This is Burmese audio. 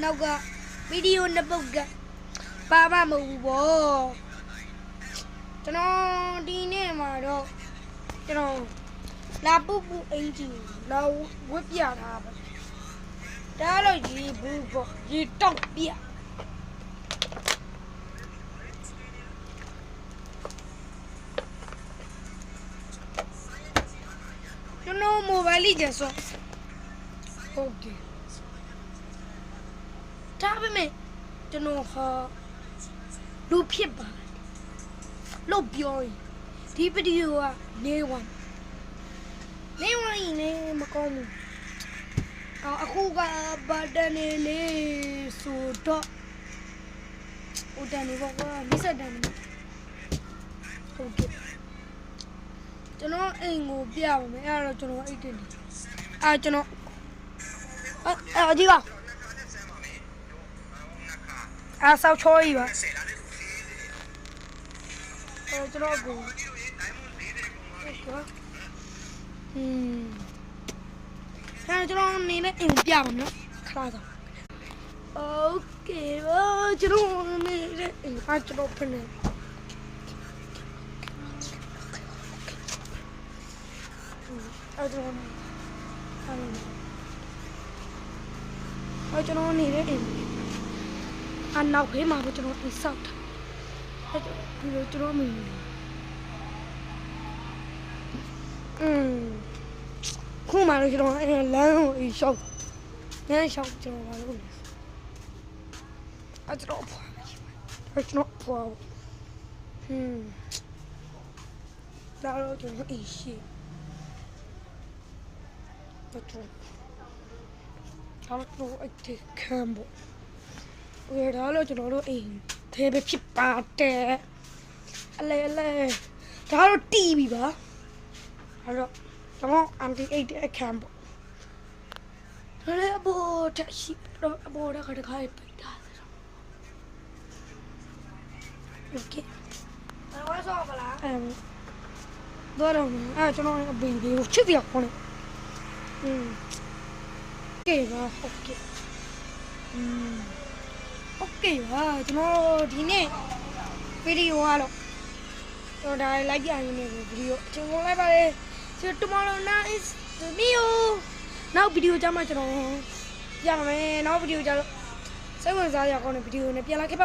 နောက်ကဗီဒီယိုနှစ်ပုတ်ကပါမမဟုတ်ဘူးပေါ့ကျွန်တော်ဒီနေ့မှာတော့ကျွန်တော်လာပူပူအင်ဂျီလာဝတ်ပြတာပဲဒါတော့ရေဘူးပေါ့ရေတောက်ပြကျွန်တော်မိုဘိုင်းလေးကျဆိုဟုတ်ကဲ့ဒါပေမဲ့ကျွန်တော်ဟာလူဖြစ်ပါလို့ပြောရင်ဒီဗီဒီယိုကနေဝင်ရင်လည်းမကောင်းဘူးအခုကဘာတန်နေလေဆိုတော့ဦးတန်နေပေါ့ကွာမိဆက်တန်နေဟုတ်ကဲ့ကျွန်တော်အိမ်ကိုပြပါမယ်အဲ့တော့ကျွန်တော်အိတ်တင်တယ်ကျွန်တော်ဒီကဆောက်ချောကြီးပါကျွန်တော်ကိုကျွန်တော်နေနဲ့အိမ်ပြပါမယ်နော်ခလာတော့โอเคပါကျွန်တော်နေနဲ့အိမ်ကျွန်တော်ဖနေကျွန်တော်နေတဲ့အိမ်နောက်ဖေးမှာပဲကျွန်တော်အိမ်ဆောက်တာပြီးတော့ကျွန်တော်မင်းခုမှလည်းကျွန်တော်လမ်းကိုအိမ်ရှောက်ကျွန်တော်ဘာလုပ်လဲကျွန်တော်ဖွာဒါတော့ကျွန်တော်အိမ်ရှိတော့အတေးခံဖို့ဒါတော့ကျွန်တော်တို့အိမ်သေးပဲဖြစ်ပါတယ်အလဲဒါတော့တီးပြီပါအဲ့တော့ကျွန်တော်အန်တီအိတ်အခမ်းပေါ့ဒါလည်းအဘောတက်ရှိတော့အဘောတက်ခါတခါပိတ်တာโอเคအဲ့တော့ဆောပါလားတော့ကျွန်တော်အပင်လေးကိုချစ်ပြခေါ်နေโอเคပါโอเคโอเคပါကျွန်တော်ဒီနေ့ဗီဒီယိုကတော့ကျွန်တော်ဒါလိုက်ပြရင်းနဲ့ဗီဒီယိုအချိန်ကုန်လိုက်ပါလေ so tomorrow night is the video နောက်ဗီဒီယိုကြမှာကျွန်တော်ပြရမယ်နောက်ဗီဒီယိုကြတော့စိတ်ဝင်စားရအောင်တဲ့ဗီဒီယိုနဲ့ပြန်လာခဲ့ပါ